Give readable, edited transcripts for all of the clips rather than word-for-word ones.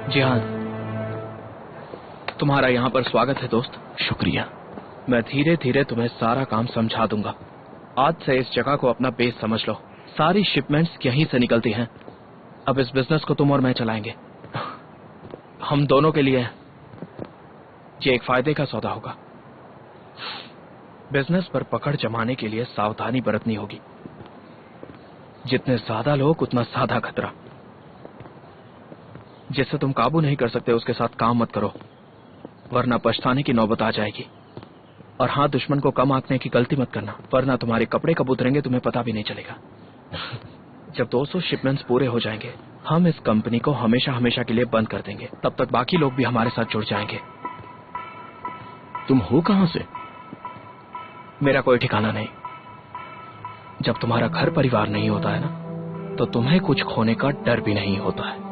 जी हाँ, तुम्हारा यहाँ पर स्वागत है दोस्त। शुक्रिया। मैं धीरे धीरे तुम्हें सारा काम समझा दूंगा। आज से इस जगह को अपना बेस समझ लो। सारी शिपमेंट्स यहीं से निकलती हैं। अब इस बिजनेस को तुम और मैं चलाएंगे। हम दोनों के लिए ये एक फायदे का सौदा होगा। बिजनेस पर पकड़ जमाने के लिए सावधानी बरतनी होगी। जितने ज्यादा लोग उतना साधा खतरा। जिससे तुम काबू नहीं कर सकते उसके साथ काम मत करो, वरना पछताने की नौबत आ जाएगी। और हाँ, दुश्मन को कम आंकने की गलती मत करना, वरना तुम्हारे कपड़े कब उतरेंगे तुम्हें पता भी नहीं चलेगा। जब 200 शिपमेंट्स पूरे हो जाएंगे, हम इस कंपनी को हमेशा हमेशा के लिए बंद कर देंगे। तब तक बाकी लोग भी हमारे साथ जुड़ जाएंगे। तुम हो कहां से? मेरा कोई ठिकाना नहीं। जब तुम्हारा घर परिवार नहीं होता है ना, तो तुम्हें कुछ खोने का डर भी नहीं होता है।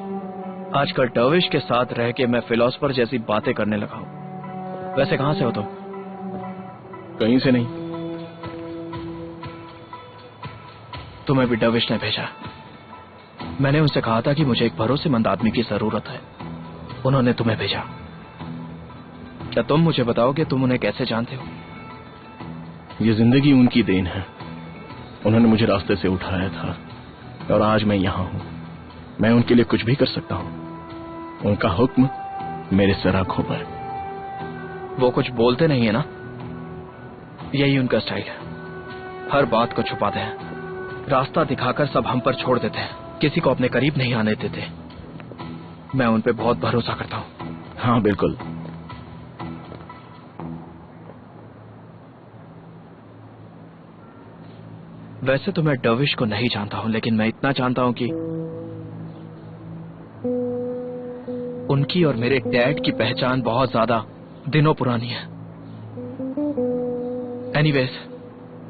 आजकल डर्विश के साथ रह के मैं फिलोसफर जैसी बातें करने लगा हूं। वैसे कहां से हो तुम? कहीं से नहीं। तुम्हें भी डर्विश ने भेजा। मैंने उनसे कहा था कि मुझे एक भरोसेमंद आदमी की जरूरत है। उन्होंने तुम्हें भेजा। क्या तुम मुझे बताओगे तुम उन्हें कैसे जानते हो? ये जिंदगी उनकी देन है। उन्होंने मुझे रास्ते से उठाया था और आज मैं यहां हूं। मैं उनके लिए कुछ भी कर सकता हूं। उनका हुक्म मेरे सर आंखों पर। वो कुछ बोलते नहीं है ना? यही उनका स्टाइल है। हर बात को छुपाते हैं, रास्ता दिखाकर सब हम पर छोड़ देते हैं, किसी को अपने करीब नहीं आने देते। मैं उन पे बहुत भरोसा करता हूं। हाँ बिल्कुल। वैसे तो मैं डर्विश को नहीं जानता हूं, लेकिन मैं इतना जानता हूं कि उनकी और मेरे डैड की पहचान बहुत ज्यादा दिनों पुरानी है। एनीवेज,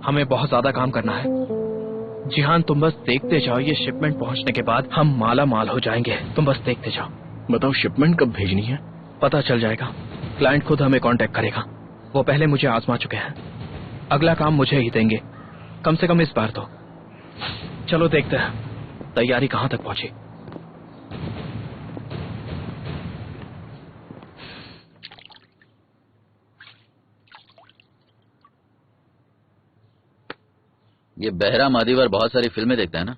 हमें बहुत ज्यादा काम करना है। जिहान, तुम बस देखते जाओ। ये शिपमेंट पहुंचने के बाद हम माला माल हो जाएंगे। तुम बस देखते जाओ। बताओ शिपमेंट कब भेजनी है? पता चल जाएगा। क्लाइंट खुद हमें कांटेक्ट करेगा। वो पहले मुझे आजमा चुके हैं। अगला काम मुझे ही देंगे, कम से कम इस बार तो। चलो देखते हैं तैयारी कहां तक पहुंची। ये बहरा मादीवर बहुत सारी फिल्में देखता है ना?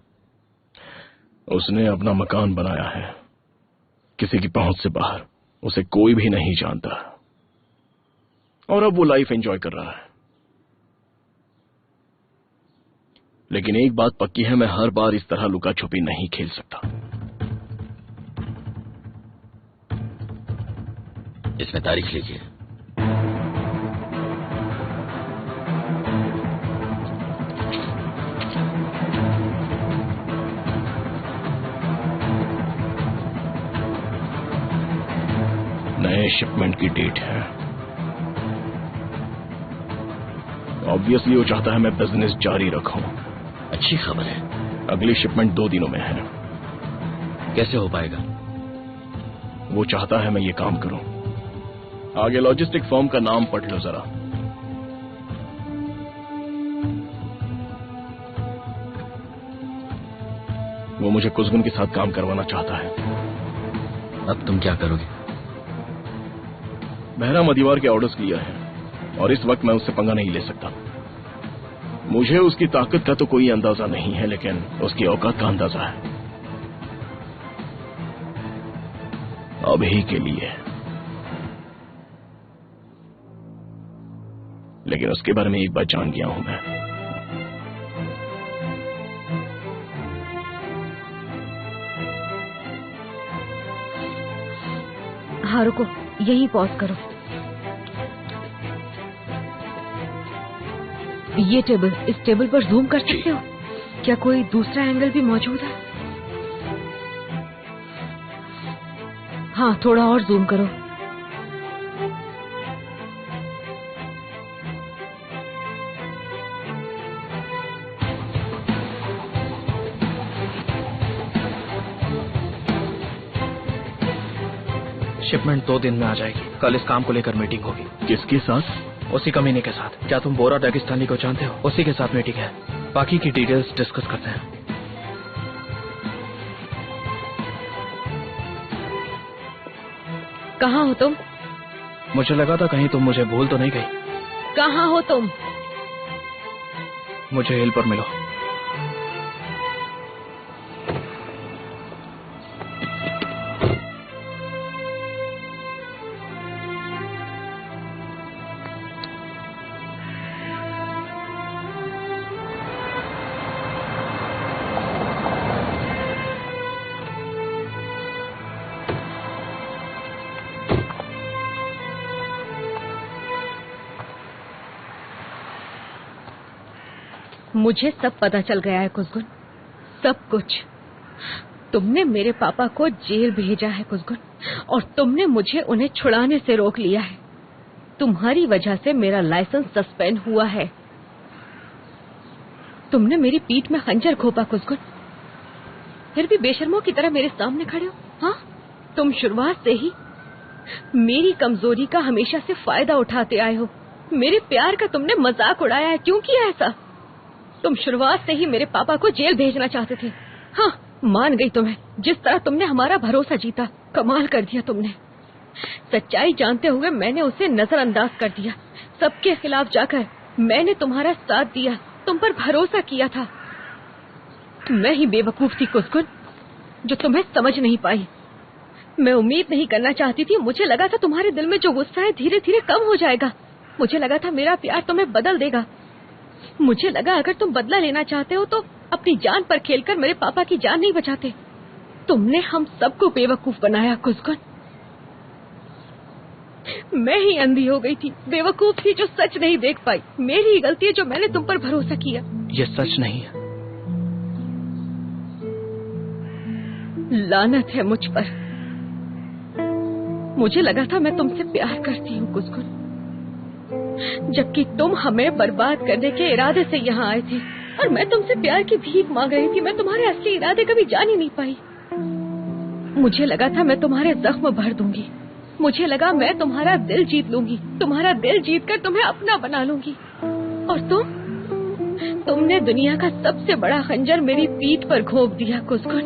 उसने अपना मकान बनाया है, किसी की पहुंच से बाहर। उसे कोई भी नहीं जानता और अब वो लाइफ एंजॉय कर रहा है। लेकिन एक बात पक्की है, मैं हर बार इस तरह लुका छुपी नहीं खेल सकता। इसमें तारीख लिखिए। नए शिपमेंट की डेट है। ऑब्वियसली वो चाहता है मैं बिजनेस जारी रखूं। अच्छी खबर है। अगली शिपमेंट 2 दिनों में है। कैसे हो पाएगा? वो चाहता है मैं ये काम करूं। आगे लॉजिस्टिक फर्म का नाम पढ़ लो जरा। वो मुझे कुसगुन के साथ काम करवाना चाहता है। अब तुम क्या करोगे? बहरा मदीवार के ऑर्डर्स किया है और इस वक्त मैं उससे पंगा नहीं ले सकता। मुझे उसकी ताकत का तो कोई अंदाजा नहीं है, लेकिन उसकी औकात का अंदाजा है। अभी के लिए। लेकिन उसके बारे में एक बात जान गया हूं मैं। हाँ रुको, यही पॉज करो। ये टेबल, इस टेबल पर जूम कर सकते हो? क्या कोई दूसरा एंगल भी मौजूद है? हाँ, थोड़ा और जूम करो। शिपमेंट 2 दिन में आ जाएगी। कल इस काम को लेकर मीटिंग होगी। किसके साथ? उसी कमीने के साथ। क्या तुम बोरा दागिस्तानी को जानते हो? उसी के साथ मीटिंग है। बाकी की डिटेल्स डिस्कस करते हैं। कहाँ हो तुम? मुझे लगा था कहीं तुम मुझे भूल तो नहीं गई। कहाँ हो तुम? मुझे हिल पर मिलो। मुझे सब पता चल गया है कुसुम, सब कुछ। तुमने मेरे पापा को जेल भेजा है कुसुम, और तुमने मुझे उन्हें छुड़ाने से रोक लिया है। तुम्हारी वजह से मेरा लाइसेंस सस्पेंड हुआ है। तुमने मेरी पीठ में खंजर घोंपा कुसुम, फिर भी बेशर्मों की तरह मेरे सामने खड़े हो। हाँ, तुम शुरुआत से ही मेरी कमजोरी का हमेशा से फायदा उठाते आए हो। मेरे प्यार का तुमने मजाक उड़ाया है। क्यों किया ऐसा? तुम शुरुआत से ही मेरे पापा को जेल भेजना चाहते थे। हाँ, मान गई तुम्हें। जिस तरह तुमने हमारा भरोसा जीता, कमाल कर दिया तुमने। सच्चाई जानते हुए मैंने उसे नजरअंदाज कर दिया। सबके खिलाफ जाकर मैंने तुम्हारा साथ दिया, तुम पर भरोसा किया था। मैं ही बेवकूफ थी कुसुम, जो तुम्हें समझ नहीं पाई। मैं उम्मीद नहीं करना चाहती थी। मुझे लगा था तुम्हारे दिल में जो गुस्सा है धीरे धीरे कम हो जाएगा। मुझे लगा था मेरा प्यार तुम्हें बदल देगा। मुझे लगा अगर तुम बदला लेना चाहते हो तो अपनी जान पर खेलकर मेरे पापा की जान नहीं बचाते। तुमने हम सबको बेवकूफ बनाया कुसुम। मैं ही अंधी हो गई थी, बेवकूफ थी जो सच नहीं देख पाई। मेरी ही गलती है जो मैंने तुम पर भरोसा किया। ये सच नहीं है। लानत है मुझ पर। मुझे लगा था मैं तुमसे प्यार करती हूँ कुसुम, जबकि तुम हमें बर्बाद करने के इरादे से यहाँ आए थे, और मैं तुमसे प्यार की भीख मांग रही थी। मैं तुम्हारे असली इरादे कभी जान ही नहीं पाई। मुझे लगा था मैं तुम्हारे जख्म भर दूंगी। मुझे लगा मैं तुम्हारा दिल जीत लूंगी, तुम्हारा दिल जीत कर तुम्हें अपना बना लूंगी। और तुमने दुनिया का सबसे बड़ा खंजर मेरी पीठ पर घोंप दिया कुसुम।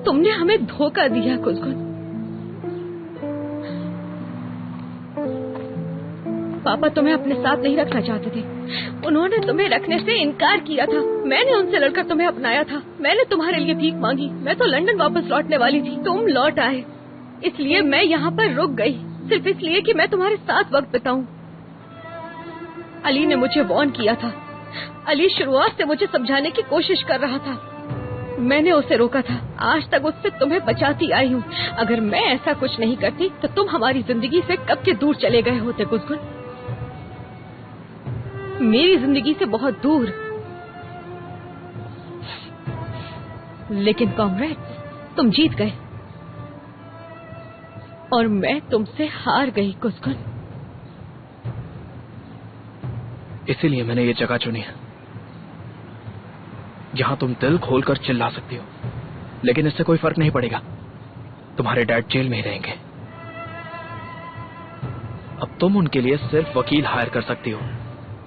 तुमने हमें धोखा दिया कुसुम। पापा तुम्हें अपने साथ नहीं रखना चाहते थे। उन्होंने तुम्हें रखने से इनकार किया था। मैंने उनसे लड़कर तुम्हें अपनाया था। मैंने तुम्हारे लिए भीख मांगी। मैं तो लंदन वापस लौटने वाली थी, तुम लौट आए। इसलिए मैं यहाँ पर रुक गई, सिर्फ इसलिए कि मैं तुम्हारे साथ वक्त बिताऊं। अली ने मुझे वार्न किया था। अली शुरुआत से मुझे समझाने की कोशिश कर रहा था। मैंने उसे रोका था। आज तक उससे तुम्हें बचाती आई हूँ। अगर मैं ऐसा कुछ नहीं करती तो तुम हमारी जिंदगी से कब के दूर चले गए होते कुसुम, मेरी जिंदगी से बहुत दूर। लेकिन कॉमरेड्स, तुम जीत गए और मैं तुमसे हार गई कुसुम। इसीलिए मैंने ये जगह चुनी है, जहां तुम दिल खोलकर चिल्ला सकती हो। लेकिन इससे कोई फर्क नहीं पड़ेगा, तुम्हारे डैड जेल में ही रहेंगे। अब तुम उनके लिए सिर्फ वकील हायर कर सकती हो,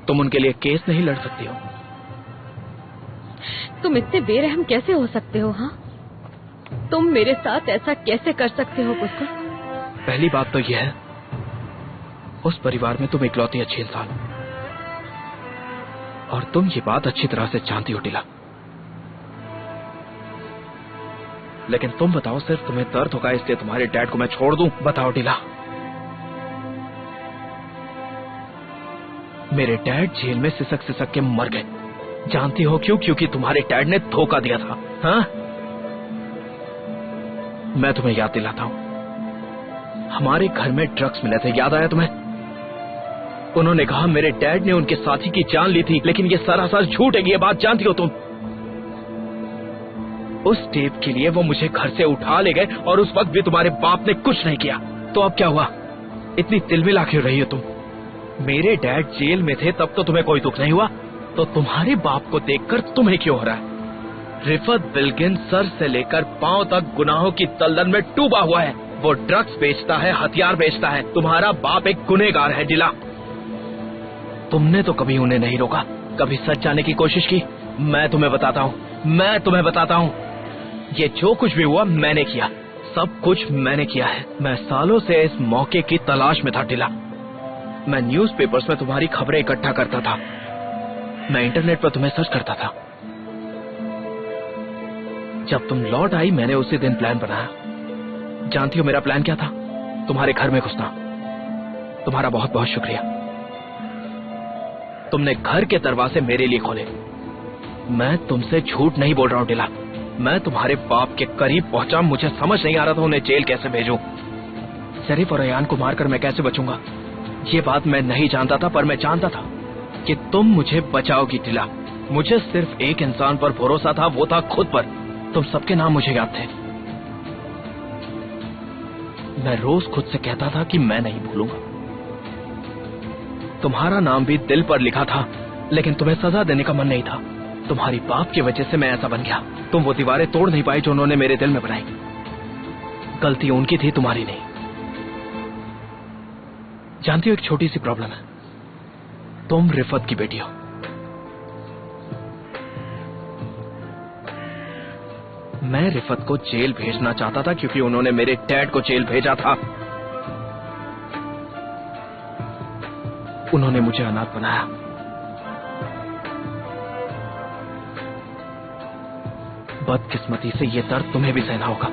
तुम उनके लिए केस नहीं लड़ सकती हो। तुम इतने बेरहम कैसे हो सकते हो? हाँ, तुम मेरे साथ ऐसा कैसे कर सकते हो कुसुम? पहली बात तो यह है, उस परिवार में तुम इकलौती अच्छी इंसान हो, और तुम ये बात अच्छी तरह से जानती हो टीला। लेकिन तुम बताओ, सिर्फ तुम्हें दर्द होगा इसलिए तुम्हारे डैड को मैं छोड़ दूं? बताओ टीला। मेरे डैड जेल में सिसक सिसक के मर गए। जानती हो क्यों? क्योंकि तुम्हारे डैड ने धोखा दिया था। हाँ, मैं तुम्हें याद दिलाता हूं, हमारे घर में ड्रग्स मिले थे, याद आया तुम्हें? उन्होंने कहा मेरे डैड ने उनके साथी की जान ली थी, लेकिन ये सरासर झूठ है। ये बात जानती हो तुम? उस टेप के लिए वो मुझे घर से उठा ले गए, और उस वक्त भी तुम्हारे बाप ने कुछ नहीं किया। तो अब क्या हुआ? इतनी तिलमिला क्यों रही हो तुम? मेरे डैड जेल में थे तब तो तुम्हें कोई दुख नहीं हुआ, तो तुम्हारे बाप को देखकर तुम्हें क्यों हो रहा है? रिफत बिल्गिन सर से लेकर पांव तक गुनाहों की दलदल में डूबा हुआ है। वो ड्रग्स बेचता है, हथियार बेचता है। तुम्हारा बाप एक गुनहगार है डिला। तुमने तो कभी उन्हें नहीं रोका, कभी सच जानने की कोशिश की? मैं तुम्हें बताता हूँ, ये जो कुछ भी हुआ मैंने किया, सब कुछ मैंने किया है। मैं सालों से इस मौके की तलाश में था टिला। मैं न्यूज़पेपर्स में तुम्हारी खबरें इकट्ठा करता था, मैं इंटरनेट पर तुम्हें सर्च करता था। जब तुम लौट आई मैंने उसी दिन प्लान बनाया। जानती हो मेरा प्लान क्या था? तुम्हारे घर में घुसना। तुम्हारा बहुत बहुत शुक्रिया। तुमने घर के दरवाजे मेरे लिए खोले। मैं तुमसे झूठ नहीं बोल रहा हूं टिला। मैं तुम्हारे बाप के करीब पहुंचा। मुझे समझ नहीं आ रहा था उन्हें जेल कैसे भेजूं। शरीफ और अयान को मारकर मैं कैसे बचूंगा, ये बात मैं नहीं जानता था, पर मैं जानता था कि तुम मुझे बचाओगी टिला। मुझे सिर्फ एक इंसान पर भरोसा था, वो था खुद पर। तुम सबके नाम मुझे याद थे। मैं रोज खुद से कहता था कि मैं नहीं भूलूंगा। तुम्हारा नाम भी दिल पर लिखा था, लेकिन तुम्हें सजा देने का मन नहीं था। तुम्हारी बाप की वजह से मैं ऐसा बन गया। तुम वो दीवारें तोड़ नहीं पाई जो उन्होंने मेरे दिल में बनाई। गलती उनकी थी, तुम्हारी नहीं। जानती हो एक छोटी सी प्रॉब्लम है, तुम रिफत की बेटी हो। मैं रिफत को जेल भेजना चाहता था क्योंकि उन्होंने मेरे डैड को जेल भेजा था। उन्होंने मुझे अनाथ बनाया। बदकिस्मती से ये दर्द तुम्हें भी सहना होगा।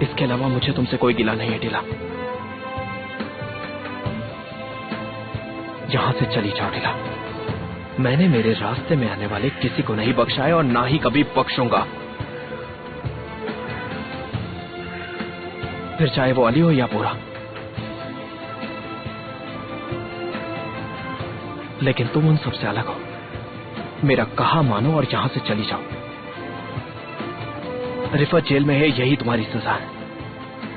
इसके अलावा मुझे तुमसे कोई गिला नहीं है टिला। यहां से चली जाओ टिला। मैंने मेरे रास्ते में आने वाले किसी को नहीं बख्शा है और ना ही कभी बख्शूंगा, फिर चाहे वो अली हो या पूरा। लेकिन तुम उन सबसे अलग हो। मेरा कहा मानो और यहां से चली जाओ। रिफत जेल में है, यही तुम्हारी सजा है।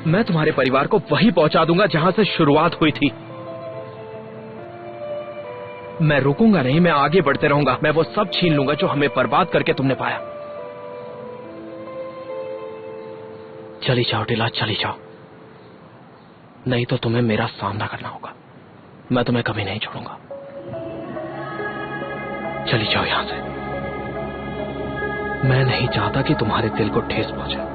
मैं तुम्हारे परिवार को वहीं पहुंचा दूंगा जहां से शुरुआत हुई थी। मैं रुकूंगा नहीं, मैं आगे बढ़ते रहूंगा। मैं वो सब छीन लूंगा जो हमें बर्बाद करके तुमने पाया। चली जाओ टिला, चली जाओ, नहीं तो तुम्हें मेरा सामना करना होगा। मैं तुम्हें कभी नहीं छोड़ूंगा। चली जाओ यहां से। मैं नहीं चाहता कि तुम्हारे दिल को ठेस पहुंचे।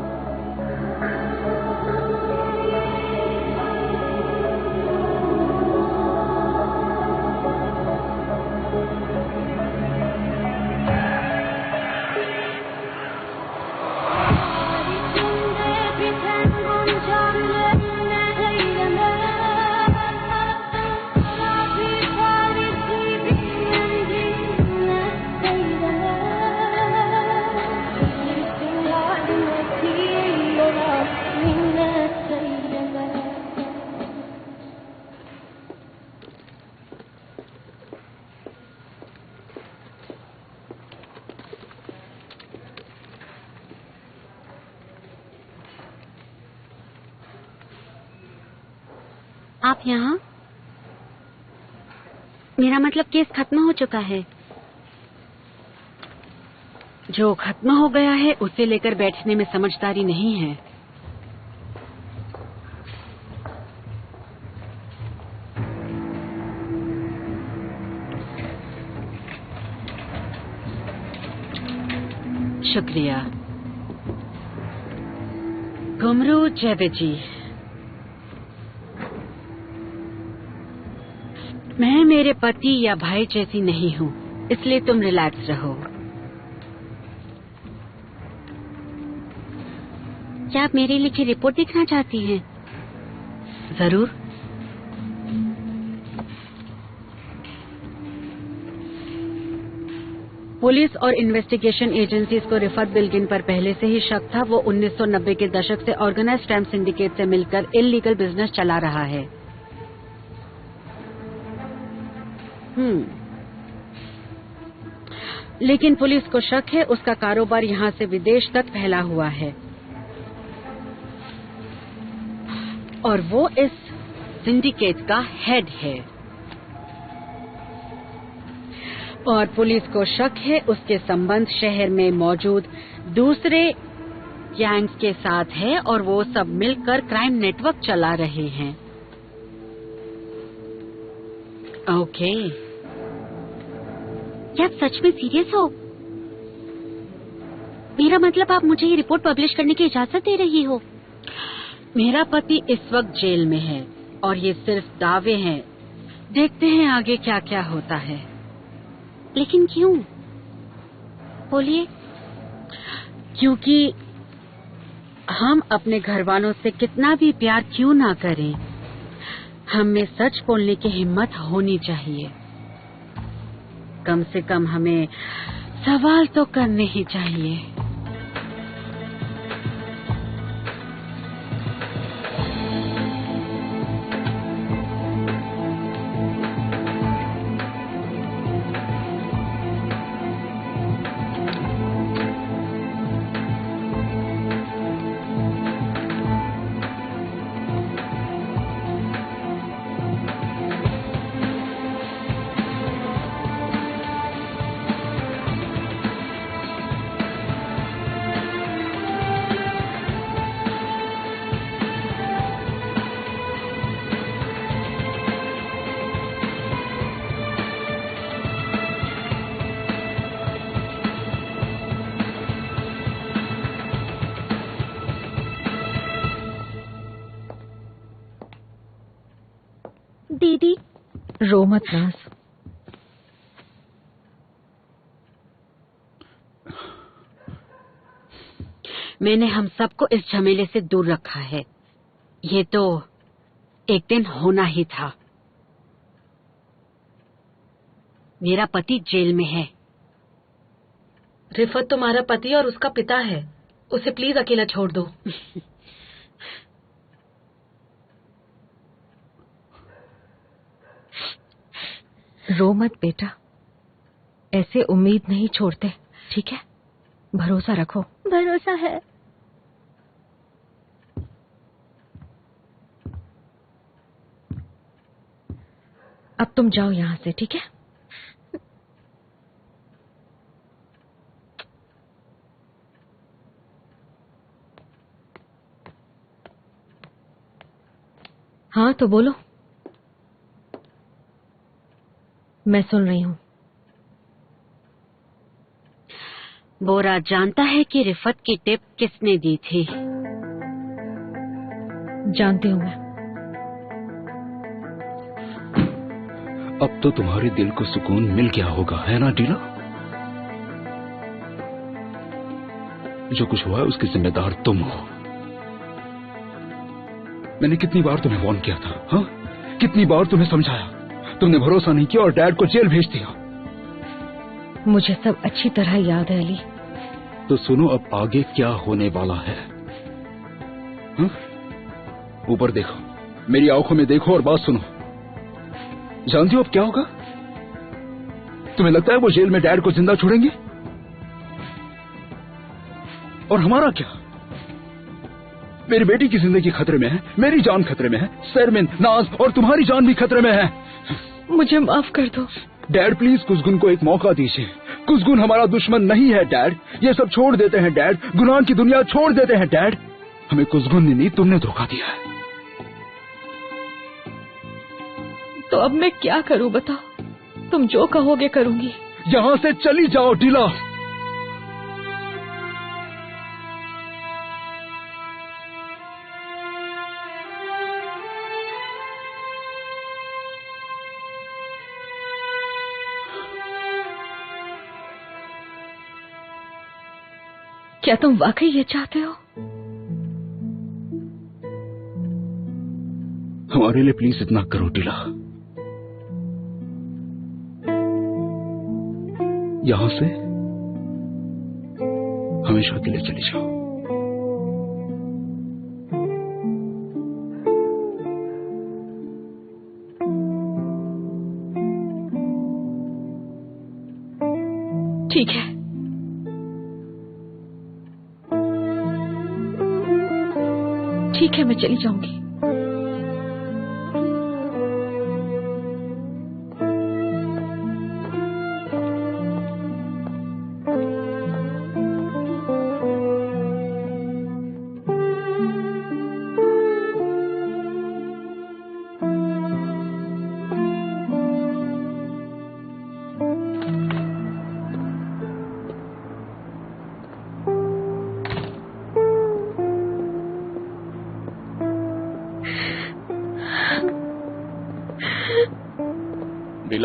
आप यहाँ? मेरा मतलब केस खत्म हो चुका है। जो खत्म हो गया है उसे लेकर बैठने में समझदारी नहीं है। शुक्रिया। घुमरू जैवे जी, मैं मेरे पति या भाई जैसी नहीं हूँ, इसलिए तुम रिलैक्स रहो। क्या आप मेरी लिखी रिपोर्ट देखना चाहती हैं? जरूर। पुलिस और इन्वेस्टिगेशन एजेंसीज को रिफत बिल्किन पर पहले से ही शक था। वो 1990 के दशक से ऑर्गेनाइज्ड क्राइम सिंडिकेट से मिलकर इल्लीगल बिजनेस चला रहा है। लेकिन पुलिस को शक है उसका कारोबार यहां से विदेश तक फैला हुआ है और वो इस सिंडिकेट का हेड है। और पुलिस को शक है उसके संबंध शहर में मौजूद दूसरे गैंग्स के साथ है और वो सब मिलकर क्राइम नेटवर्क चला रहे हैं। ओके। क्या आप सच में सीरियस हो? मेरा मतलब आप मुझे ये रिपोर्ट पब्लिश करने की इजाजत दे रही हो? मेरा पति इस वक्त जेल में है और ये सिर्फ दावे हैं। देखते हैं आगे क्या क्या होता है। लेकिन क्यों? बोलिए। क्योंकि हम अपने घर वालों से कितना भी प्यार क्यों ना करें, हम में सच बोलने की हिम्मत होनी चाहिए। कम से कम हमें सवाल तो करने ही चाहिए। दीदी, रो मत नाज। मैंने हम सबको इस झमेले से दूर रखा है। ये तो एक दिन होना ही था। मेरा पति जेल में है। रिफत तुम्हारा पति और उसका पिता है। उसे प्लीज अकेला छोड़ दो। रो मत बेटा, ऐसे उम्मीद नहीं छोड़ते, ठीक है? भरोसा रखो। भरोसा है। अब तुम जाओ यहाँ से, ठीक है? हाँ तो बोलो, मैं सुन रही हूँ। बोरा जानता है कि रिफत की टिप किसने दी थी? जानती हूँ मैं। अब तो तुम्हारे दिल को सुकून मिल गया होगा, है ना डीला? जो कुछ हुआ है उसकी जिम्मेदार तुम हो। मैंने कितनी बार तुम्हें वार्न किया था, हाँ? कितनी बार तुम्हें समझाया, तुमने भरोसा नहीं किया और डैड को जेल भेज दिया। मुझे सब अच्छी तरह याद है अली। तो सुनो अब आगे क्या होने वाला है। हाँ? ऊपर देखो, मेरी आंखों में देखो और बात सुनो। जानती हो अब क्या होगा? तुम्हें लगता है वो जेल में डैड को जिंदा छोड़ेंगे? और हमारा क्या? मेरी बेटी की जिंदगी खतरे में है, मेरी जान खतरे में है, शर्मिन, नाज और तुम्हारी जान भी खतरे में है। मुझे माफ कर दो डैड, प्लीज कुसगुन को एक मौका दीजिए। कुसगुन हमारा दुश्मन नहीं है डैड। ये सब छोड़ देते हैं डैड, गुनाह की दुनिया छोड़ देते हैं डैड। हमें कुसगुन ने नहीं, तुमने धोखा दिया है। तो अब मैं क्या करूं बताओ? तुम जो कहोगे करूंगी। यहां से चली जाओ डीला। क्या तुम वाकई ये चाहते हो? हमारे लिए प्लीज इतना करो डीला। यहां से हमेशा के लिए चली जाओ। ठीक है। ठीक है, मैं चली जाऊंगी।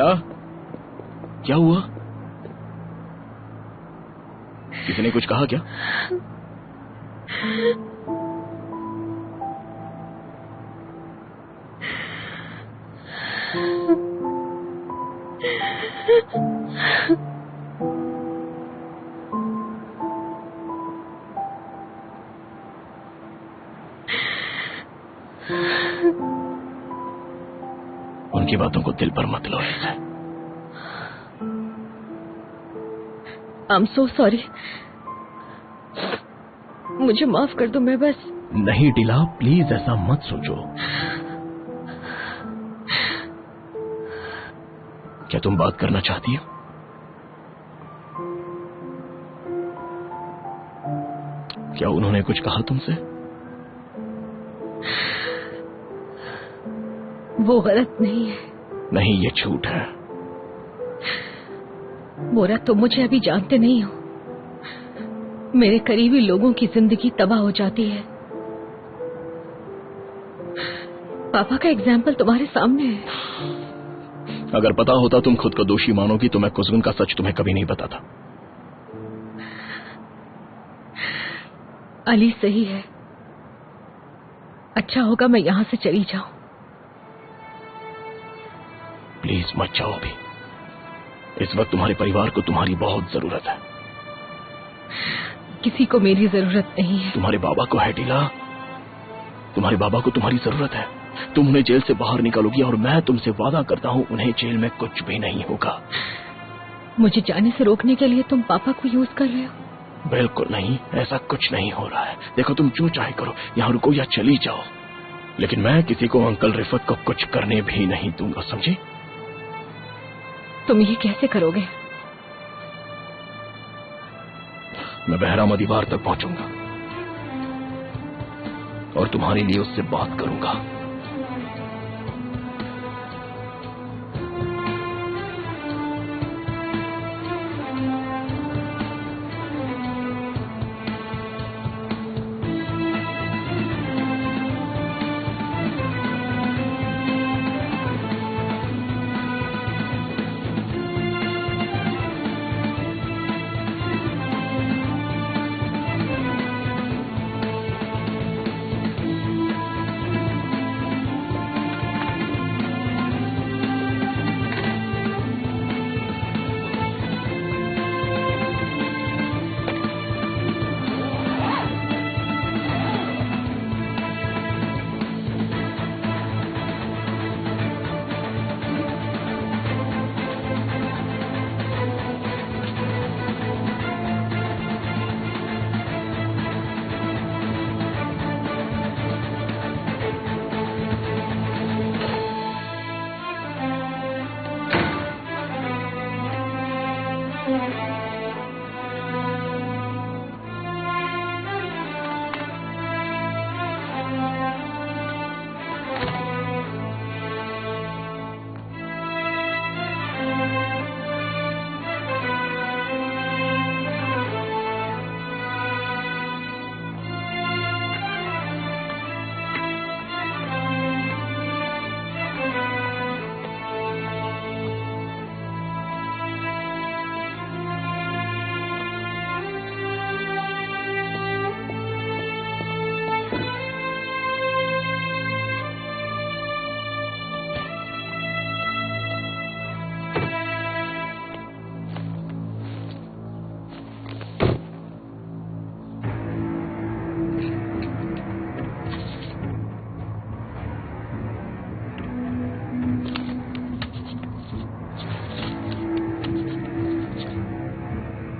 दिला, क्या हुआ? किसी ने कुछ कहा क्या? उनकी बातों को दिल पर मत लो। आई एम सो सॉरी, मुझे माफ कर दो। मैं बस नहीं डिला, प्लीज ऐसा मत सोचो। क्या तुम बात करना चाहती हो? क्या उन्होंने कुछ कहा तुमसे? वो गलत नहीं है। नहीं, ये झूठ है। मोरा, तुम मुझे अभी जानते नहीं हो। मेरे करीबी लोगों की जिंदगी तबाह हो जाती है। पापा का एग्जाम्पल तुम्हारे सामने है। अगर पता होता तुम खुद को दोषी मानोगी तो मैं कुसुम का सच तुम्हें कभी नहीं बताता। अली सही है, अच्छा होगा मैं यहां से चली जाऊं। प्लीज मत जाओ अभी। इस वक्त तुम्हारे परिवार को तुम्हारी बहुत जरूरत है। किसी को मेरी जरूरत नहीं है। तुम्हारे बाबा को है डिला, तुम्हारे बाबा को तुम्हारी जरूरत है। तुम उन्हें जेल से बाहर निकालोगी और मैं तुमसे वादा करता हूं उन्हें जेल में कुछ भी नहीं होगा। मुझे जाने से रोकने के लिए तुम पापा को यूज कर रहे हो? बिल्कुल नहीं, ऐसा कुछ नहीं हो रहा है। देखो, तुम जो चाहे करो, यहाँ रुको या चली जाओ, लेकिन मैं किसी को अंकल रिफत को कुछ करने भी नहीं दूंगा, समझी? तुम ये कैसे करोगे? मैं बहरामा दीवार तक पहुंचूंगा और तुम्हारे लिए उससे बात करूंगा।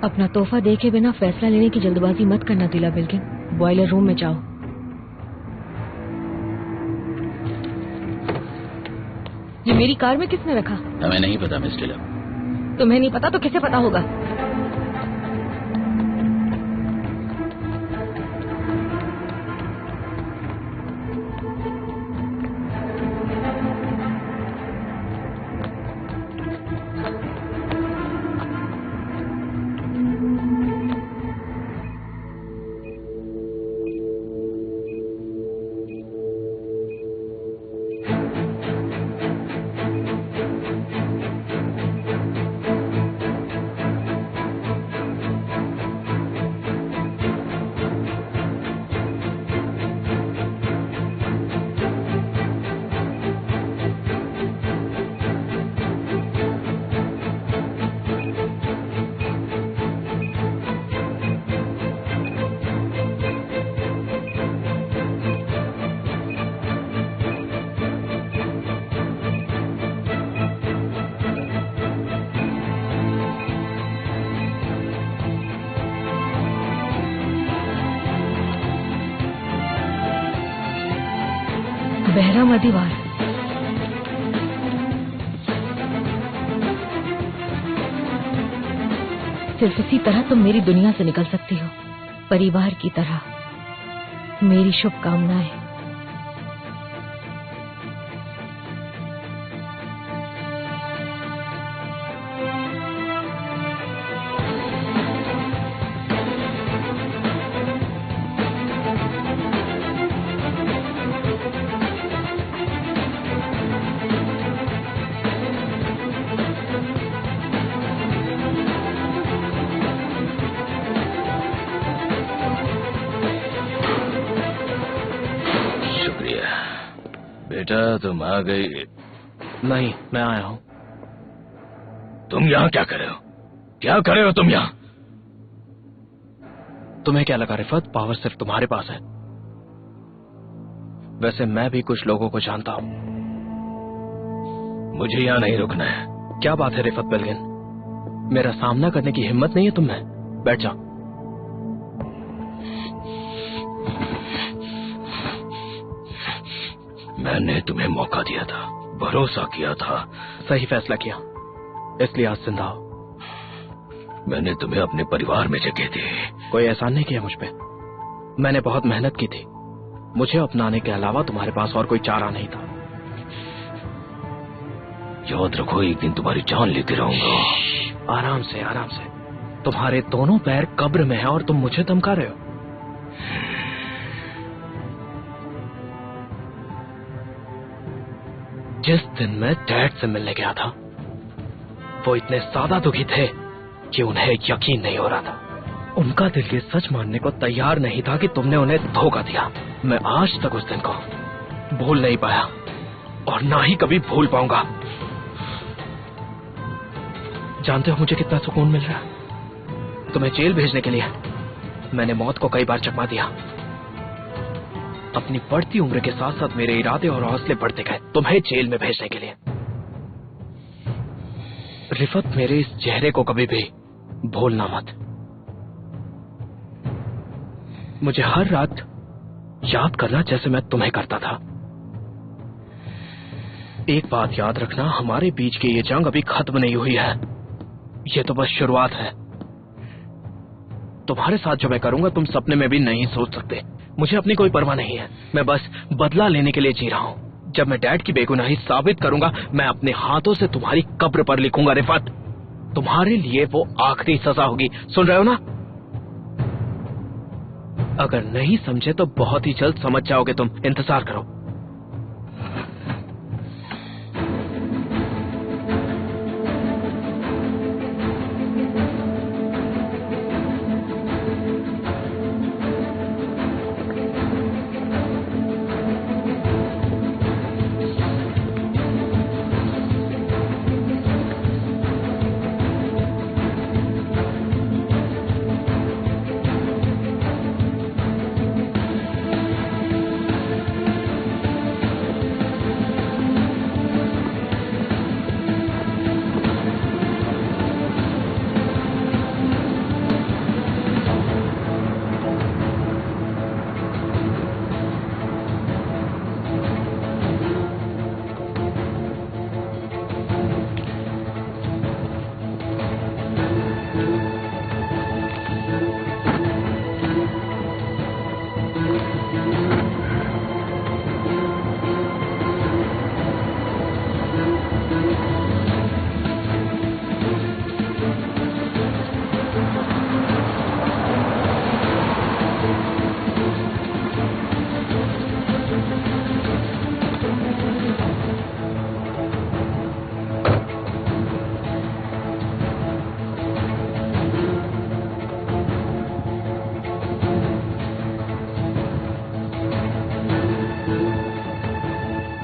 अपना तोहफा देखे बिना फैसला लेने की जल्दबाजी मत करना दिला बिल्किन। बॉयलर रूम में जाओ। ये मेरी कार में किसने रखा? हमें नहीं पता मिस टिला। तुम्हें नहीं पता तो किसे पता होगा? बहरा मदीवार। सिर्फ इसी तरह तुम मेरी दुनिया से निकल सकती हो, परिवार की तरह। मेरी शुभकामनाएं। बेटा तुम आ गई। नहीं, मैं आया हूं। तुम यहाँ क्या कर रहे हो? क्या कर रहे हो तुम यहाँ? तुम्हें क्या लगा रिफत, पावर सिर्फ तुम्हारे पास है? वैसे मैं भी कुछ लोगों को जानता हूं। मुझे यहाँ नहीं रुकना है। क्या बात है रिफत बेलगिन, मेरा सामना करने की हिम्मत नहीं है तुम में? बैठ जाओ। मैंने तुम्हें मौका दिया था, भरोसा किया था। सही फैसला किया, इसलिए आज जिंदा हो। मैंने तुम्हें अपने परिवार में जगह दी। कोई एहसान नहीं किया मुझ पे। मैंने बहुत मेहनत की थी। मुझे अपनाने के अलावा तुम्हारे पास और कोई चारा नहीं था। याद रखो, एक दिन तुम्हारी जान लेके रहूंगा। आराम से, आराम से। तुम्हारे दोनों पैर कब्र में हैं और तुम मुझे धमका रहे हो। जिस दिन मैं डैड से मिलने गया था, वो इतने ज्यादा दुखी थे कि उन्हें यकीन नहीं हो रहा था। उनका दिल ये सच मानने को तैयार नहीं था कि तुमने उन्हें धोखा दिया। मैं आज तक उस दिन को भूल नहीं पाया और ना ही कभी भूल पाऊंगा। जानते हो मुझे कितना सुकून मिल रहा है? तुम्हें जेल भेजने के लिए मैंने मौत को कई बार चकमा दिया। अपनी बढ़ती उम्र के साथ साथ मेरे इरादे और हौसले बढ़ते गए तुम्हें जेल में भेजने के लिए। रिफत, मेरे इस चेहरे को कभी भी भूलना मत। मुझे हर रात याद करना जैसे मैं तुम्हें करता था। एक बात याद रखना, हमारे बीच की ये जंग अभी खत्म नहीं हुई है। ये तो बस शुरुआत है। तुम्हारे साथ जो मैं करूंगा तुम सपने में भी नहीं सोच सकते। मुझे अपनी कोई परवाह नहीं है। मैं बस बदला लेने के लिए जी रहा हूं। जब मैं डैड की बेगुनाही साबित करूंगा, मैं अपने हाथों से तुम्हारी कब्र पर लिखूंगा रिफत। तुम्हारे लिए वो आखिरी सजा होगी। सुन रहे हो ना? अगर नहीं समझे तो बहुत ही जल्द समझ जाओगे तुम। इंतजार करो।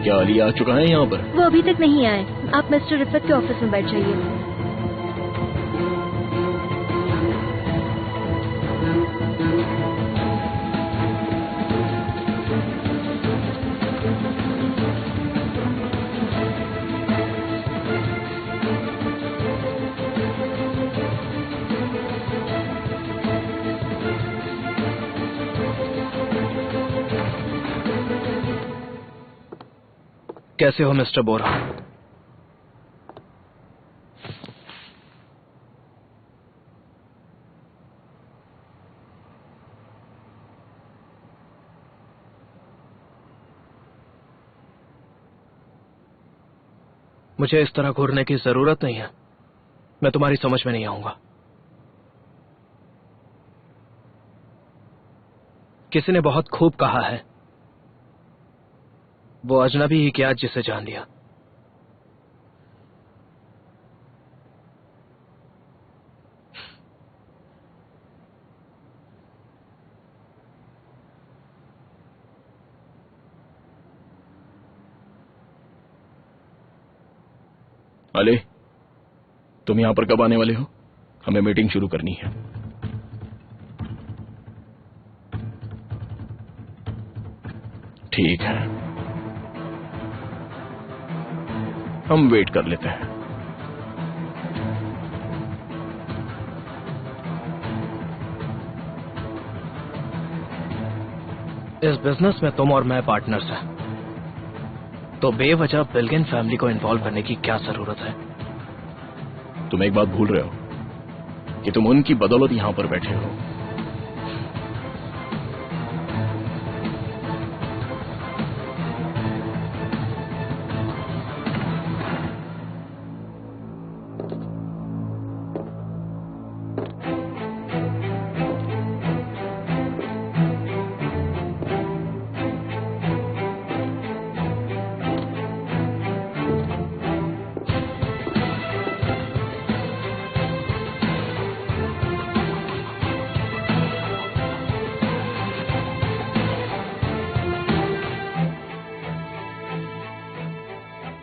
क्या अली आ चुका है यहाँ पर? वो अभी तक नहीं आए। आप मिस्टर रिफत के ऑफिस में बैठ जाइए। कैसे हो मिस्टर बोरा? मुझे इस तरह घूरने की जरूरत नहीं है। मैं तुम्हारी समझ में नहीं आऊंगा। किसी ने बहुत खूब कहा है, वो अजनबी ही क्या जिसे जान लिया। अले, तुम यहां पर कब आने वाले हो? हमें मीटिंग शुरू करनी है। ठीक है, हम वेट कर लेते हैं। इस बिजनेस में तुम और मैं पार्टनर्स हैं, तो बेवजह बिल्गिन फैमिली को इन्वॉल्व करने की क्या जरूरत है? तुम एक बात भूल रहे हो कि तुम उनकी बदौलत यहां पर बैठे हो।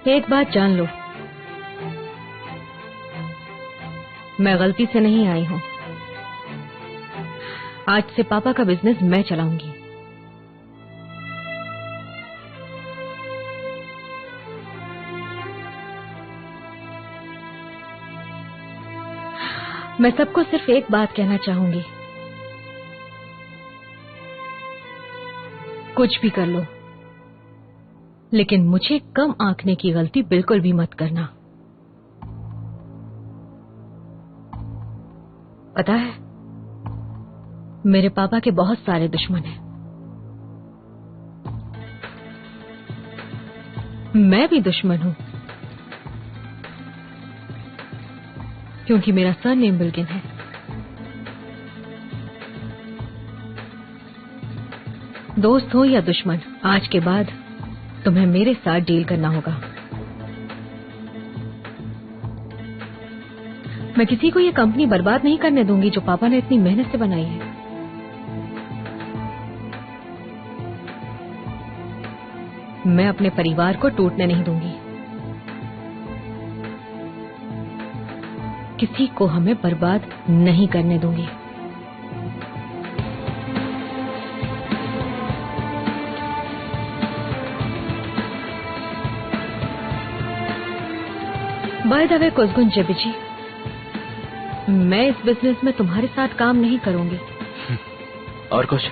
एक बात जान लो, मैं गलती से नहीं आई हूं। आज से पापा का बिजनेस मैं चलाऊंगी। मैं सबको सिर्फ एक बात कहना चाहूंगी, कुछ भी कर लो, लेकिन मुझे कम आंकने की गलती बिल्कुल भी मत करना। पता है, मेरे पापा के बहुत सारे दुश्मन हैं। मैं भी दुश्मन हूं, क्योंकि मेरा सरनेम बिल्गिन है। दोस्त हो या दुश्मन, आज के बाद तुम्हें मेरे साथ डील करना होगा। मैं किसी को ये कंपनी बर्बाद नहीं करने दूंगी जो पापा ने इतनी मेहनत से बनाई है। मैं अपने परिवार को टूटने नहीं दूंगी। किसी को हमें बर्बाद नहीं करने दूंगी। बाय द वे कुसगुन जेबीजी, मैं इस बिजनेस में तुम्हारे साथ काम नहीं करूंगी। और कुछ?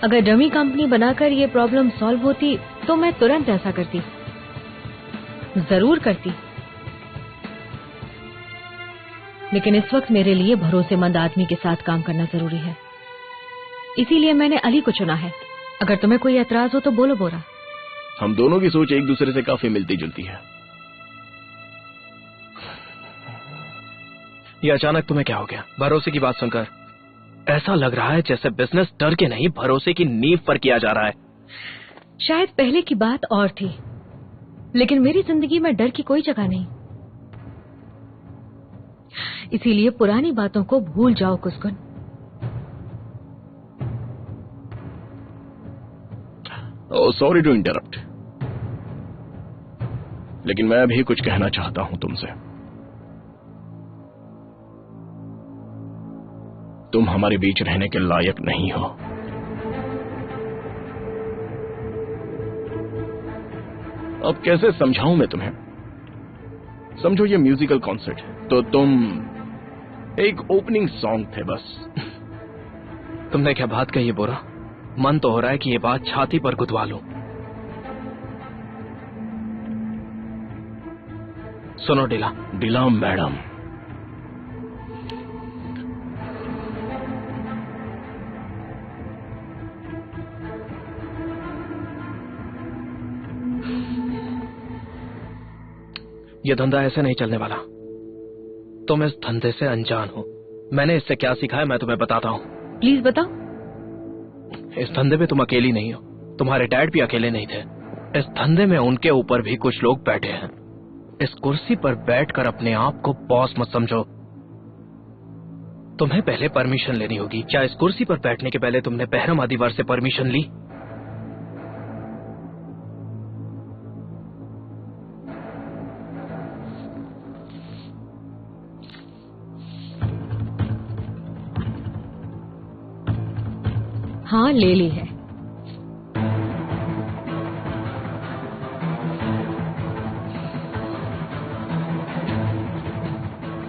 अगर डमी कंपनी बनाकर ये प्रॉब्लम सॉल्व होती तो मैं तुरंत ऐसा करती, जरूर करती। लेकिन इस वक्त मेरे लिए भरोसेमंद आदमी के साथ काम करना जरूरी है, इसीलिए मैंने अली को चुना है। अगर तुम्हें कोई एतराज हो तो बोलो बोरा। हम दोनों की सोच एक दूसरे से काफी मिलती जुलती है। ये अचानक तुम्हें क्या हो गया? भरोसे की बात सुनकर ऐसा लग रहा है जैसे बिजनेस डर के नहीं, भरोसे की नींव पर किया जा रहा है। शायद पहले की बात और थी, लेकिन मेरी जिंदगी में डर की कोई जगह नहीं। इसीलिए पुरानी बातों को भूल जाओ कुसगुन। ओह, सॉरी टू इंटरप्ट, लेकिन मैं भी कुछ कहना चाहता हूं तुमसे। तुम हमारे बीच रहने के लायक नहीं हो। अब कैसे समझाऊं मैं तुम्हें? समझो ये म्यूजिकल कॉन्सर्ट है, तो तुम एक ओपनिंग सॉन्ग थे बस। तुमने क्या बात कही है बोरा? मन तो हो रहा है कि ये बात छाती पर गुदवा लूं। सुनो डिला। डिला मैडम, ये धंधा ऐसे नहीं चलने वाला। तुम इस धंधे से अनजान हो। मैंने इससे क्या सीखा है मैं तुम्हें बताता हूँ। प्लीज बताओ। इस धंधे में तुम अकेली नहीं हो, तुम्हारे डैड भी अकेले नहीं थे। इस धंधे में उनके ऊपर भी कुछ लोग बैठे हैं। इस कुर्सी पर बैठकर अपने आप को बॉस मत समझो। तुम्हें पहले परमिशन लेनी होगी। क्या इस कुर्सी पर बैठने के पहले तुमने बहरम आदिवार से परमिशन ली? हाँ, ले ली है।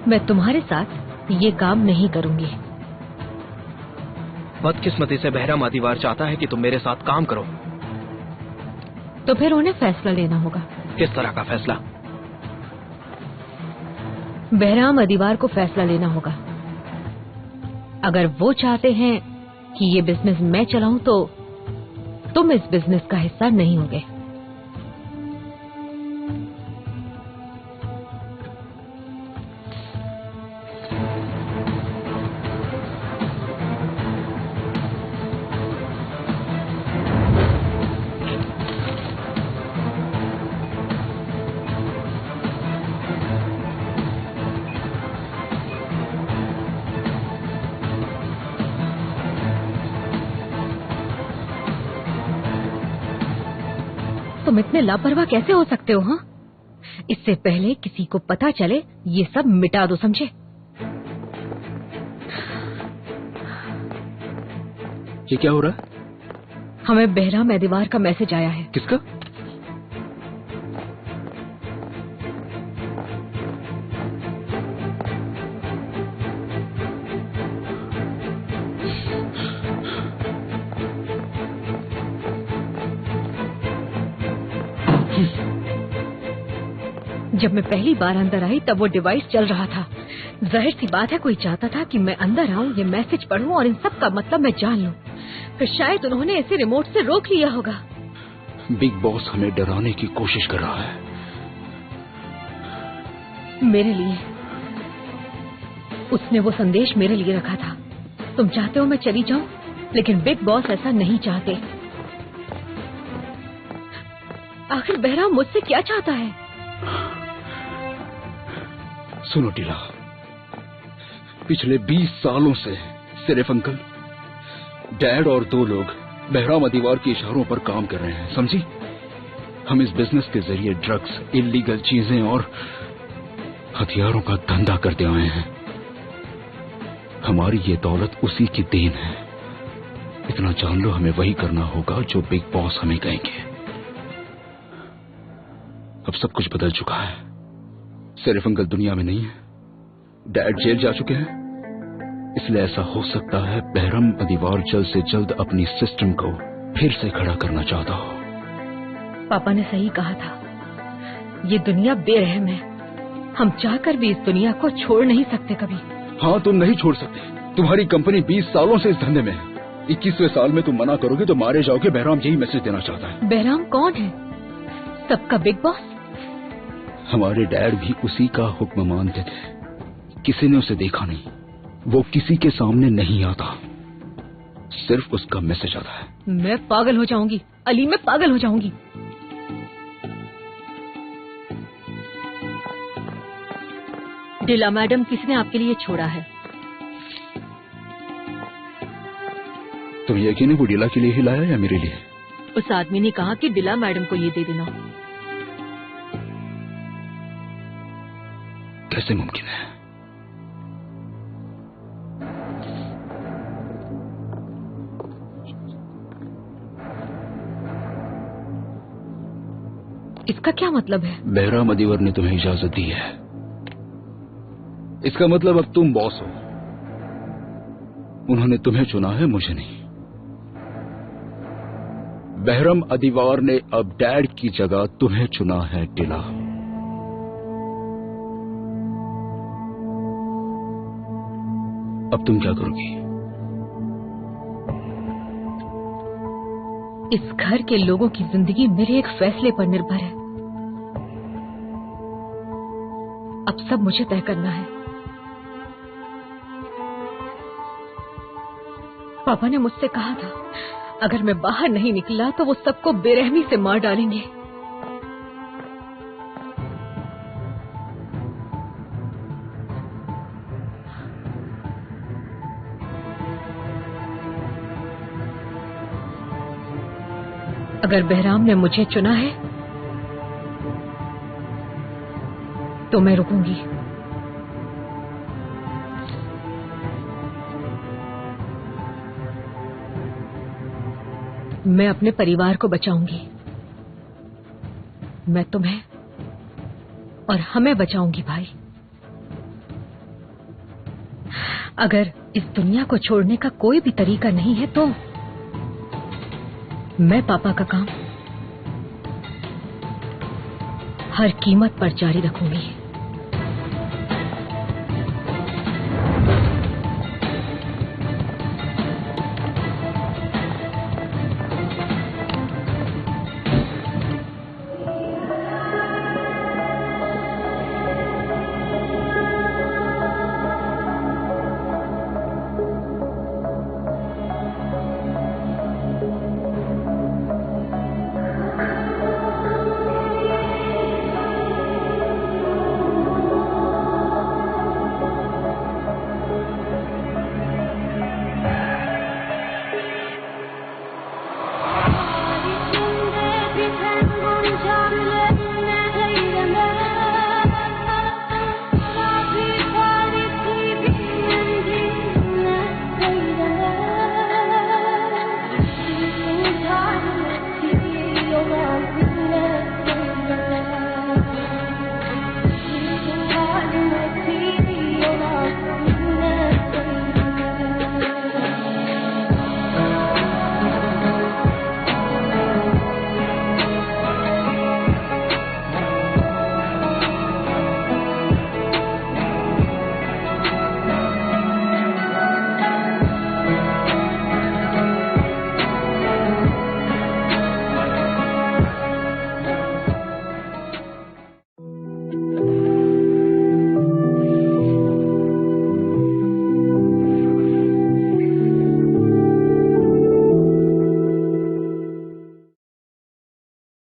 मैं तुम्हारे साथ ये काम नहीं करूंगी। बदकिस्मती से बहरम आदिवार चाहता है कि तुम मेरे साथ काम करो। तो फिर उन्हें फैसला लेना होगा। किस तरह का फैसला? बहराम आदिवार को फैसला लेना होगा। अगर वो चाहते हैं कि ये बिजनेस मैं चलाऊं तो तुम इस बिजनेस का हिस्सा नहीं होगे। तुम इतने लापरवाह कैसे हो सकते हो? हाँ, इससे पहले किसी को पता चले ये सब मिटा दो, समझे? ये क्या हो रहा है? हमें बहराम आदिवार का मैसेज आया है। किसका? जब मैं पहली बार अंदर आई तब वो डिवाइस चल रहा था। जाहिर सी बात है कोई चाहता था कि मैं अंदर आऊं, ये मैसेज पढूं और इन सब का मतलब मैं जान लूं। फिर शायद उन्होंने इसे रिमोट से रोक लिया होगा। बिग बॉस हमें डराने की कोशिश कर रहा है। मेरे लिए उसने वो संदेश मेरे लिए रखा था। तुम चाहते हो मैं चली जाऊं, लेकिन बिग बॉस ऐसा नहीं चाहते। आखिर बहराम मुझसे क्या चाहता है? सुनो टीला, पिछले 20 सालों से सिर्फ अंकल, डैड और 2 लोग बहराम आदिवार के इशारों पर काम कर रहे हैं, समझी? हम इस बिजनेस के जरिए ड्रग्स, इलीगल चीजें और हथियारों का धंधा करते आए हैं। हमारी ये दौलत उसी की देन है। इतना जान लो, हमें वही करना होगा जो बिग बॉस हमें कहेंगे। अब सब कुछ बदल चुका है। सिर्फ अंकल दुनिया में नहीं है, डैड जेल जा चुके हैं। इसलिए ऐसा हो सकता है बहरम आदिवार जल्द से जल्द अपनी सिस्टम को फिर से खड़ा करना चाहता हो। पापा ने सही कहा था, ये दुनिया बेरहम है। हम चाहकर भी इस दुनिया को छोड़ नहीं सकते कभी। हाँ, तुम नहीं छोड़ सकते। तुम्हारी कंपनी 20 सालों से इस धंधे में है। 21वें साल में तुम मना करोगे तो मारे जाओगे। बहराम यही मैसेज देना चाहता है। बहराम कौन है? सबका बिग बॉस? हमारे डैड भी उसी का हुक्म मानते थे। किसी ने उसे देखा नहीं, वो किसी के सामने नहीं आता, सिर्फ उसका मैसेज आता है। मैं पागल हो जाऊंगी अली, मैं पागल हो जाऊंगी। डिला मैडम, किसने आपके लिए छोड़ा है? तुम यकीन है वो डिला के लिए ही लाया या मेरे लिए? उस आदमी ने कहा कि डिला मैडम को ये दे देना। कैसे मुमकिन है? इसका क्या मतलब है? बहराम आदिवार ने तुम्हें इजाजत दी है। इसका मतलब अब तुम बॉस हो। उन्होंने तुम्हें चुना है, मुझे नहीं। बहरम आदिवार ने अब डैड की जगह तुम्हें चुना है टिला। अब तुम क्या करोगी? इस घर के लोगों की जिंदगी मेरे एक फैसले पर निर्भर है। अब सब मुझे तय करना है। पापा ने मुझसे कहा था, अगर मैं बाहर नहीं निकला तो वो सबको बेरहमी से मार डालेंगे। अगर बहराम ने मुझे चुना है तो मैं रुकूंगी। मैं अपने परिवार को बचाऊंगी। मैं तुम्हें और हमें बचाऊंगी भाई। अगर इस दुनिया को छोड़ने का कोई भी तरीका नहीं है तो मैं पापा का काम हर कीमत पर जारी रखूंगी।